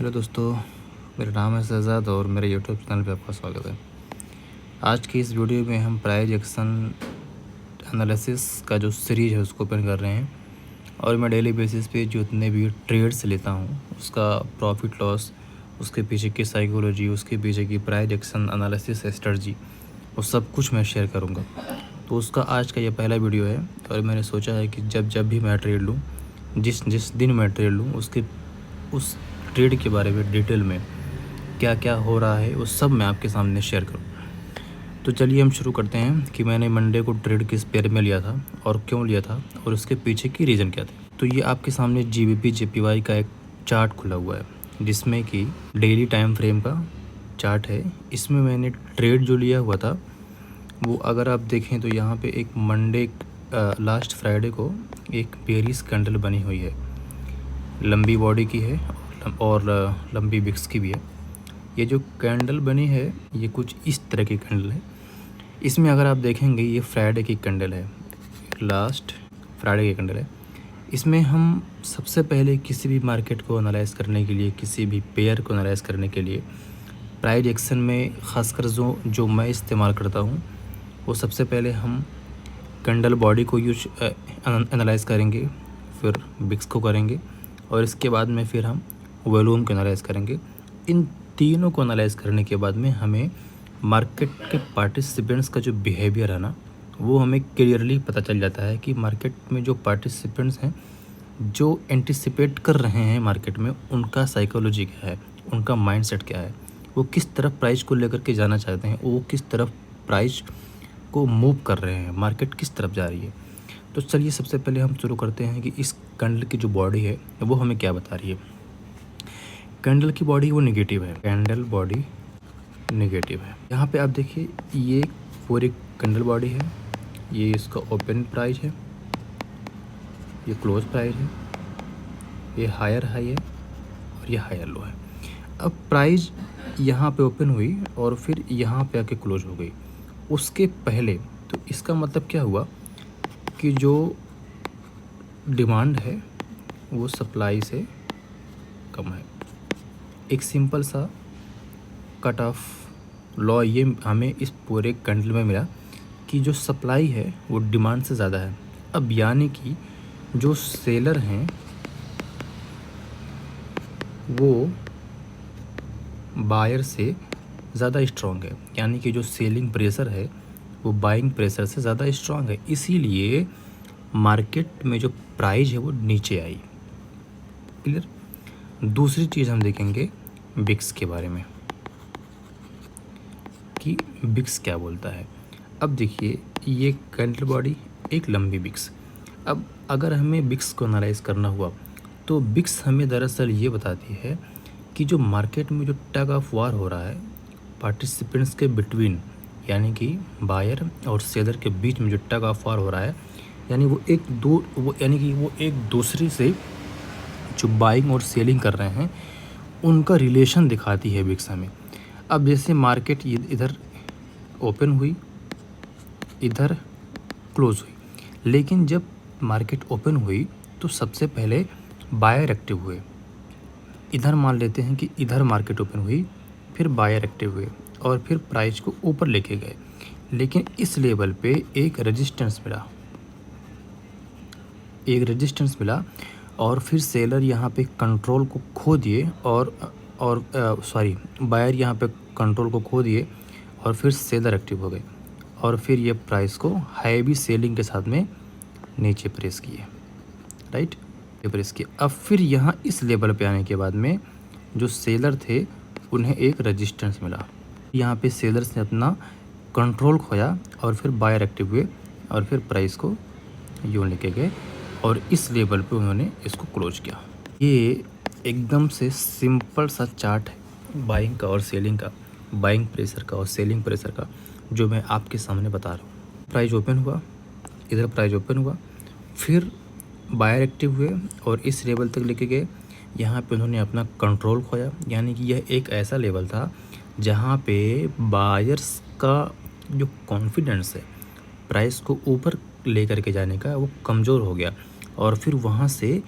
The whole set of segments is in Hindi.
हेलो दोस्तों, मेरा नाम है शहज़ाद और मेरे यूट्यूब चैनल पे आपका स्वागत है। आज की इस वीडियो में हम प्राइस एक्शन एनालिसिस का जो सीरीज़ है उसको ओपन कर रहे हैं और मैं डेली बेसिस पे जितने भी ट्रेड्स लेता हूँ उसका प्रॉफिट लॉस, उसके पीछे की साइकोलॉजी, उसके पीछे की प्राइस एक्शन एनालिसिस स्ट्रेटजी, वो सब कुछ मैं शेयर करूँगा। तो उसका आज का ये पहला वीडियो है और मैंने सोचा है कि जब भी मैं ट्रेड लूँ, जिस दिन मैं ट्रेड लूँ उस ट्रेड के बारे में डिटेल में क्या क्या हो रहा है वो सब मैं आपके सामने शेयर करूँ। तो चलिए हम शुरू करते हैं कि मैंने मंडे को ट्रेड किस पेयर में लिया था और क्यों लिया था और उसके पीछे की रीज़न क्या थे। तो ये आपके सामने GBP JPY का एक चार्ट खुला हुआ है जिसमें कि डेली टाइम फ्रेम का चार्ट है। इसमें मैंने ट्रेड जो लिया हुआ था वो अगर आप देखें तो यहाँ पे एक मंडे लास्ट फ्राइडे को एक बेरिश कैंडल बनी हुई है, लंबी बॉडी की है और लंबी विक्स की भी है। ये जो कैंडल बनी है ये कुछ इस तरह की कैंडल है। इसमें अगर आप देखेंगे ये फ्राइडे की कैंडल है, लास्ट फ्राइडे की कैंडल है। इसमें हम सबसे पहले किसी भी मार्केट को एनालाइज करने के लिए, किसी भी पेयर को एनालाइज करने के लिए प्राइस एक्शन में ख़ासकर जो मैं इस्तेमाल करता हूँ वो सबसे पहले हम कैंडल बॉडी को एनालाइज करेंगे, फिर विक्स को करेंगे और इसके बाद में फिर हम वॉल्यूम को एनालाइज करेंगे। इन तीनों को एनालाइज करने के बाद में हमें मार्केट के पार्टिसिपेंट्स का जो बिहेवियर है ना वो हमें क्लियरली पता चल जाता है कि मार्केट में जो पार्टिसिपेंट्स हैं जो एंटिसिपेट कर रहे हैं मार्केट में, उनका साइकोलॉजी क्या है, उनका माइंडसेट क्या है, वो किस तरफ प्राइस को लेकर के जाना चाहते हैं, वो किस तरफ प्राइस को मूव कर रहे हैं, मार्केट किस तरफ जा रही है। तो चलिए सबसे पहले हम शुरू करते हैं कि इस कैंडल की जो बॉडी है वो हमें क्या बता रही है। कैंडल की बॉडी वो नेगेटिव है, कैंडल बॉडी नेगेटिव है। यहाँ पे आप देखिए ये पूरी कैंडल बॉडी है, ये इसका ओपन प्राइस है, ये क्लोज प्राइस है, ये हायर हाई है और ये हायर लो है। अब प्राइस यहाँ पे ओपन हुई और फिर यहाँ पे आके क्लोज हो गई उसके पहले। तो इसका मतलब क्या हुआ कि जो डिमांड है वो सप्लाई से कम है। एक सिंपल सा कट ऑफ लॉ ये हमें इस पूरे कैंडल में मिला कि जो सप्लाई है वो डिमांड से ज़्यादा है। अब यानी कि जो सेलर हैं वो बायर से ज़्यादा स्ट्रॉन्ग है, यानी कि जो सेलिंग प्रेशर है वो बाइंग प्रेशर से ज़्यादा स्ट्रॉन्ग है। इसीलिए मार्केट में जो प्राइस है वो नीचे आई। क्लियर। दूसरी चीज़ हम देखेंगे विक्स के बारे में कि विक्स क्या बोलता है। अब देखिए ये कैंडल बॉडी, एक लंबी विक्स। अब अगर हमें विक्स को एनालाइज करना हुआ तो विक्स हमें दरअसल ये बताती है कि जो मार्केट में जो टग ऑफ वार हो रहा है पार्टिसिपेंट्स के बिटवीन, यानी कि बायर और सेलर के बीच में जो टग ऑफ वार हो रहा है, यानी वो एक दूसरे से जो बाइंग और सेलिंग कर रहे हैं उनका रिलेशन दिखाती है विक्स हमें। अब जैसे मार्केट इधर ओपन हुई, इधर क्लोज हुई, लेकिन जब मार्केट ओपन हुई तो सबसे पहले बायर एक्टिव हुए। इधर मान लेते हैं कि इधर मार्केट ओपन हुई, फिर बायर एक्टिव हुए और फिर प्राइस को ऊपर लेके गए, लेकिन इस लेवल पे एक रेजिस्टेंस मिला और फिर सेलर यहाँ पे कंट्रोल को खो दिए और बायर यहाँ पे कंट्रोल को खो दिए और फिर सेलर एक्टिव हो गए और फिर ये प्राइस को हैवी सेलिंग के साथ में नीचे प्रेस किए, राइट, प्रेस किए। अब फिर यहाँ इस लेवल पे आने के बाद में जो सेलर थे उन्हें एक रेजिस्टेंस मिला, यहाँ पे सेलर्स ने अपना कंट्रोल खोया और फिर बायर एक्टिव हुए और फिर प्राइस को यूँ लेके गए और इस लेवल पे उन्होंने इसको क्लोज किया। ये एकदम से सिंपल सा चार्ट है बाइंग का और सेलिंग का, बाइंग प्रेशर का और सेलिंग प्रेशर का, जो मैं आपके सामने बता रहा हूँ। प्राइस ओपन हुआ, इधर प्राइस ओपन हुआ, फिर बायर एक्टिव हुए और इस लेवल तक लेके गए। यहाँ पे उन्होंने अपना कंट्रोल खोया, यानी कि यह एक ऐसा लेवल था जहाँ पे बायर्स का जो कॉन्फिडेंस है प्राइस को ऊपर लेकर के जाने का वो कमज़ोर हो गया और फिर वहाँ से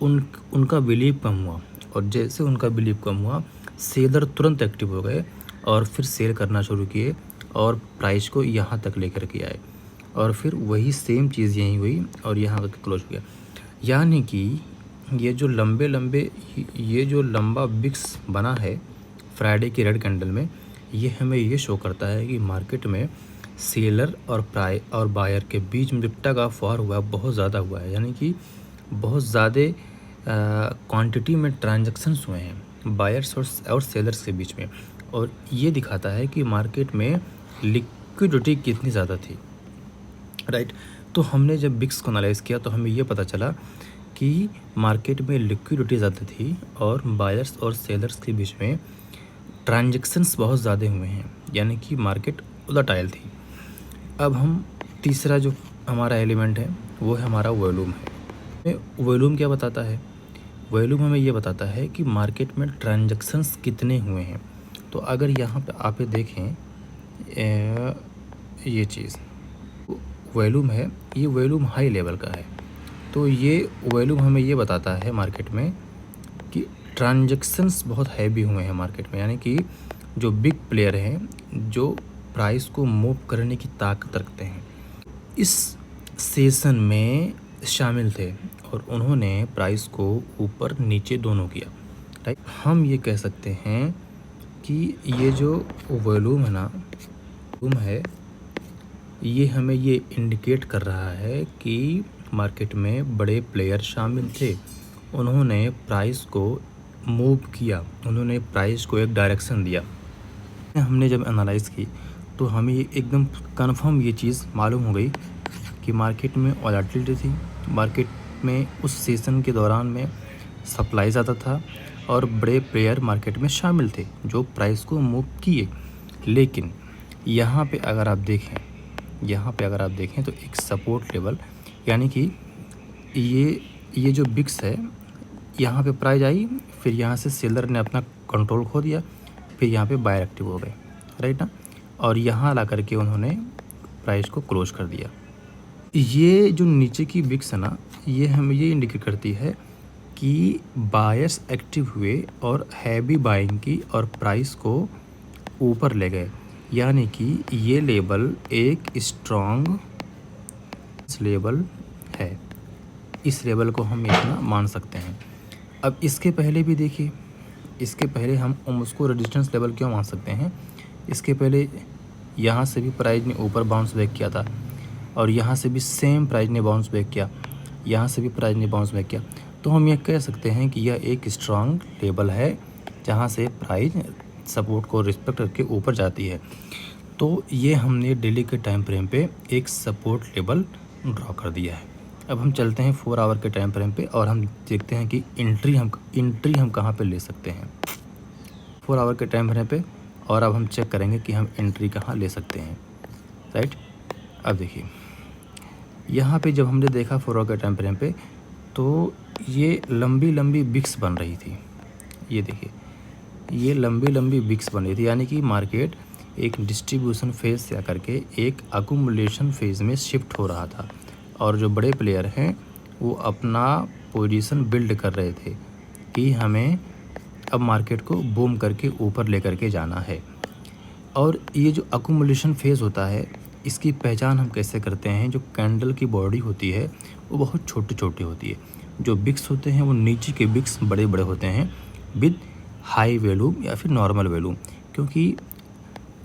उनका बिलीव कम हुआ और जैसे उनका बिलीव कम हुआ, सेलर तुरंत एक्टिव हो गए और फिर सेल करना शुरू किए और प्राइस को यहाँ तक लेकर के आए और फिर वही सेम चीज़ यहीं हुई और यहाँ तक क्लोज हो गया। यानी कि ये जो लंबा बिक्स बना है फ्राइडे की रेड कैंडल में, ये हमें ये शो करता है कि मार्केट में सेलर और बायर के बीच में जो टग ऑफ वार हुआ है बहुत ज़्यादा हुआ है। यानी कि बहुत ज़्यादा क्वांटिटी में ट्रांजैक्शंस हुए हैं बायर्स और सेलर्स के बीच में, और ये दिखाता है कि मार्केट में लिक्विडिटी कितनी ज़्यादा थी, राइट। तो हमने जब बिक्स को एनालाइज़ किया तो हमें ये पता चला कि मार्केट में लिक्विडिटी ज़्यादा थी और बायर्स और सेलर्स के बीच में ट्रांजैक्शंस बहुत ज़्यादा हुए हैं, यानी कि मार्केट वोलेटाइल थी। अब हम तीसरा जो हमारा एलिमेंट है वो है हमारा वॉल्यूम है। वॉल्यूम क्या बताता है? वॉल्यूम हमें ये बताता है कि मार्केट में ट्रांजैक्शंस कितने हुए हैं। तो अगर यहाँ पे आप देखें ये चीज़ वॉल्यूम है, ये वॉल्यूम हाई लेवल का है। तो ये वॉल्यूम हमें ये बताता है मार्केट में कि ट्रांजैक्शंस बहुत हैवी हुए हैं मार्केट में, यानी कि जो बिग प्लेयर हैं जो प्राइस को मूव करने की ताकत रखते हैं इस सेशन में शामिल थे और उन्होंने प्राइस को ऊपर नीचे दोनों किया, राइट। हम ये कह सकते हैं कि ये जो वॉल्यूम है ना, वॉल्यूम है, ये हमें ये इंडिकेट कर रहा है कि मार्केट में बड़े प्लेयर शामिल थे, उन्होंने प्राइस को मूव किया, उन्होंने प्राइस को एक डायरेक्शन दिया। हमने जब एनालाइज़ की तो हमें एकदम कंफर्म ये चीज़ मालूम हो गई कि मार्केट में वोलेटिलिटी थी, मार्केट में उस सेशन के दौरान में सप्लाई ज़्यादा था और बड़े प्लेयर मार्केट में शामिल थे जो प्राइस को मूव किए। लेकिन यहाँ पे अगर आप देखें तो एक सपोर्ट लेवल, यानी कि ये जो बिक्स है, यहाँ पे प्राइस आई, फिर यहाँ से सेलर ने अपना कंट्रोल खो दिया, फिर यहाँ पे बायर एक्टिव हो गए, राइट ना, और यहाँ ला करके उन्होंने प्राइस को क्लोज कर दिया। ये जो नीचे की बिक्स है ना, ये हमें ये इंडिकेट करती है कि बायर्स एक्टिव हुए और हैवी बाइंग की और प्राइस को ऊपर ले गए, यानी कि ये लेवल एक स्ट्रॉन्ग लेवल है। इस लेवल को हम इतना मान सकते हैं। अब इसके पहले भी देखिए, इसके पहले हम उसको रेजिस्टेंस लेवल क्यों मान सकते हैं? इसके पहले यहाँ से भी प्राइस ने ऊपर बाउंस बैक किया था और यहाँ से भी सेम प्राइस ने बाउंस बैक किया, यहाँ से भी प्राइस ने बाउंस बैक किया। तो हम ये कह सकते हैं कि यह एक स्ट्रॉन्ग लेवल है जहाँ से प्राइस सपोर्ट को रिस्पेक्ट करके ऊपर जाती है। तो ये हमने डेली के टाइम फ्रेम पे एक सपोर्ट लेवल ड्रॉ कर दिया है। अब हम चलते हैं 4 आवर के टाइम फ्रेम पे और हम देखते हैं कि एंट्री हम कहाँ पे ले सकते हैं 4 आवर के टाइम फ्रेम पे, और अब हम चेक करेंगे कि हम एंट्री कहाँ ले सकते हैं, राइट। अब देखिए यहाँ पे जब हमने देखा 4 आवर के टाइम फ्रेम पे तो ये लंबी बिक्स बन रही थी। ये देखिए ये लंबी बिक्स बन रही थी, यानी कि मार्केट एक डिस्ट्रीब्यूशन फेज से आकर के एक अकुमुलेशन फेज में शिफ्ट हो रहा था और जो बड़े प्लेयर हैं वो अपना पोजीशन बिल्ड कर रहे थे कि हमें अब मार्केट को बूम करके ऊपर लेकर के जाना है। और ये जो अकुमुलेशन फेज़ होता है इसकी पहचान हम कैसे करते हैं? जो कैंडल की बॉडी होती है वो बहुत छोटी होती है, जो बिक्स होते हैं वो नीचे के बिक्स बड़े होते हैं विद हाई वैल्यूम या फिर नॉर्मल वैल्यूम, क्योंकि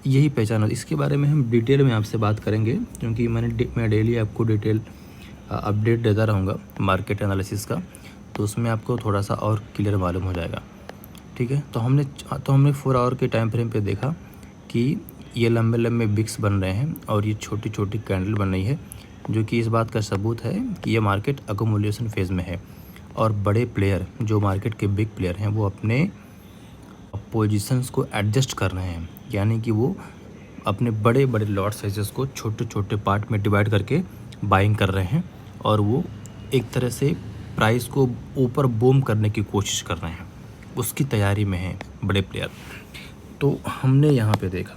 यही पहचान होती है। इसके बारे में हम डिटेल में आपसे बात करेंगे क्योंकि मैं डेली आपको डिटेल अपडेट देता रहूँगा मार्केट एनालिसिस का, तो उसमें आपको थोड़ा सा और क्लियर मालूम हो जाएगा, ठीक है। तो हमने 4 आवर के टाइम फ्रेम पे देखा कि ये लंबे बिक्स बन रहे हैं और ये छोटी कैंडल बन रही है, जो कि इस बात का सबूत है कि ये मार्केट अकुमुलेशन फेज़ में है और बड़े प्लेयर जो मार्केट के बिग प्लेयर हैं वो अपने पोजीशंस को एडजस्ट कर रहे हैं, यानी कि वो अपने बड़े लॉट साइजेस को छोटे पार्ट में डिवाइड करके बाइंग कर रहे हैं और वो एक तरह से प्राइस को ऊपर बूम करने की कोशिश कर रहे हैं, उसकी तैयारी में हैं बड़े प्लेयर। तो हमने यहाँ पे देखा,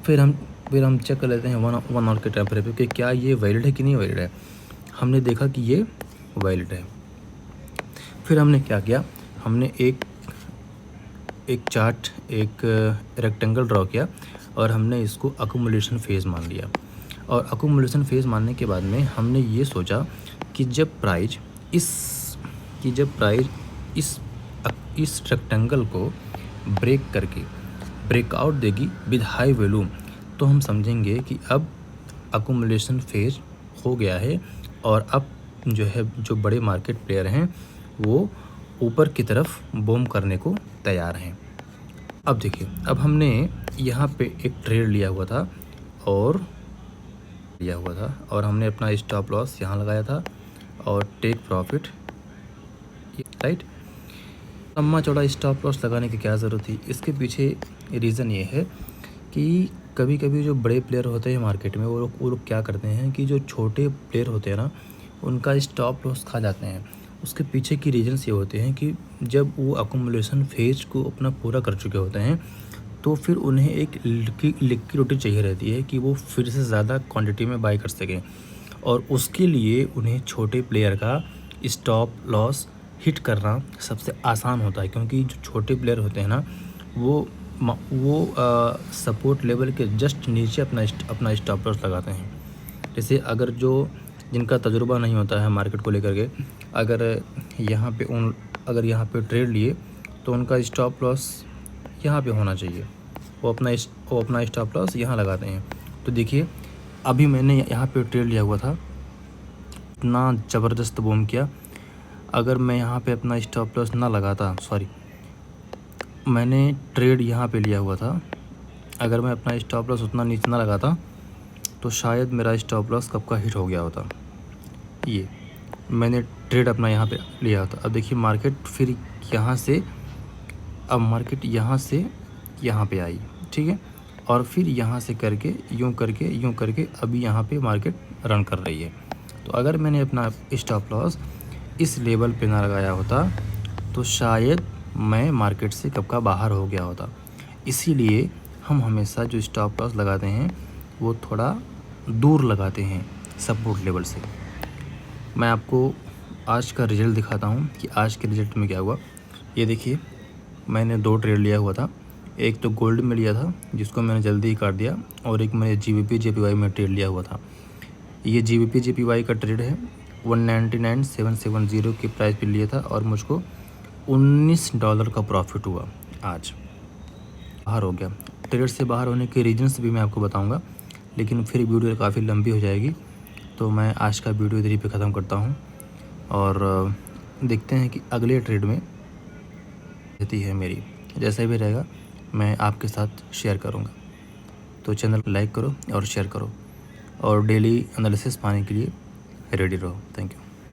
फिर हम चेक कर लेते हैं 1 आवर के टाइम फ्रेम पे कि क्या ये वैलिड है कि नहीं वैलिड है। हमने देखा कि ये वैलिड है। फिर हमने क्या किया, हमने एक एक चार्ट, एक रेक्टेंगल ड्रॉ किया और हमने इसको अकुमुलेशन फेज़ मान लिया। और अकुमुलेशन फेज़ मानने के बाद में हमने ये सोचा कि जब प्राइस इस रेक्टेंगल को ब्रेक करके ब्रेकआउट देगी विद हाई वैल्यू, तो हम समझेंगे कि अब अकुमुलेशन फेज़ हो गया है और अब जो बड़े मार्केट प्लेयर हैं वो ऊपर की तरफ बूम करने को तैयार हैं। अब देखिए, अब हमने यहाँ पे एक ट्रेड लिया हुआ था और हमने अपना स्टॉप लॉस यहाँ लगाया था और टेक प्रॉफिट, राइट। लम्बा चौड़ा स्टॉप लॉस लगाने की क्या ज़रूरत थी? इसके पीछे रीज़न ये है कि कभी कभी जो बड़े प्लेयर होते हैं मार्केट में वो लोग क्या करते हैं कि जो छोटे प्लेयर होते हैं ना, उनका स्टॉप लॉस खा जाते हैं। उसके पीछे की रीजन्स ये होते हैं कि जब वो अकुमुलेशन फेज को अपना पूरा कर चुके होते हैं तो फिर उन्हें एक लिक्विडिटी चाहिए रहती है कि वो फिर से ज़्यादा क्वांटिटी में बाई कर सकें, और उसके लिए उन्हें छोटे प्लेयर का स्टॉप लॉस हिट करना सबसे आसान होता है, क्योंकि जो छोटे प्लेयर होते हैं ना वो सपोर्ट लेवल के जस्ट नीचे अपना स्टॉप लॉस लगाते हैं। जैसे अगर जिनका तजुर्बा नहीं होता है मार्केट को लेकर के, अगर यहाँ पे ट्रेड लिए तो उनका स्टॉप लॉस यहाँ पे होना चाहिए, वो अपना स्टॉप लॉस यहाँ लगाते हैं। तो देखिए, अभी मैंने यहाँ पे ट्रेड लिया हुआ था, इतना ज़बरदस्त बूम किया। अगर मैं यहाँ पे अपना स्टॉप लॉस ना लगाता, मैंने ट्रेड यहाँ पे लिया हुआ था, अगर मैं अपना स्टॉप लॉस उतना नीचे ना लगाता तो शायद मेरा स्टॉप लॉस कब का हिट हो गया होता। ये मैंने ट्रेड अपना यहाँ पे लिया था। अब देखिए, मार्केट फिर यहाँ से यहाँ पे आई, ठीक है, और फिर यहाँ से करके यूँ करके अभी यहाँ पे मार्केट रन कर रही है। तो अगर मैंने अपना स्टॉप लॉस इस लेवल पे ना लगाया होता तो शायद मैं मार्केट से कब का बाहर हो गया होता। इसीलिए हम हमेशा जो स्टॉप लॉस लगाते हैं वो थोड़ा दूर लगाते हैं सपोर्ट लेवल से। मैं आपको आज का रिज़ल्ट दिखाता हूँ कि आज के रिज़ल्ट में क्या हुआ। ये देखिए, मैंने 2 ट्रेड लिया हुआ था। एक तो गोल्ड में लिया था जिसको मैंने जल्दी ही काट दिया, और एक मैंने GBP JPY में ट्रेड लिया हुआ था। ये GBP JPY का ट्रेड है, 199,770 के प्राइस पे लिया था और मुझको $19 का प्रॉफिट हुआ। आज बाहर हो गया। ट्रेड से बाहर होने के रीजन्स भी मैं आपको बताऊंगा, लेकिन फिर वीडियो काफ़ी लंबी हो जाएगी, तो मैं आज का वीडियो इधर ही पे ख़त्म करता हूं और देखते हैं कि अगले ट्रेड में रहती है मेरी। जैसा भी रहेगा मैं आपके साथ शेयर करूंगा। तो चैनल को लाइक करो और शेयर करो, और डेली एनालिसिस पाने के लिए रेडी रहो। Thank you.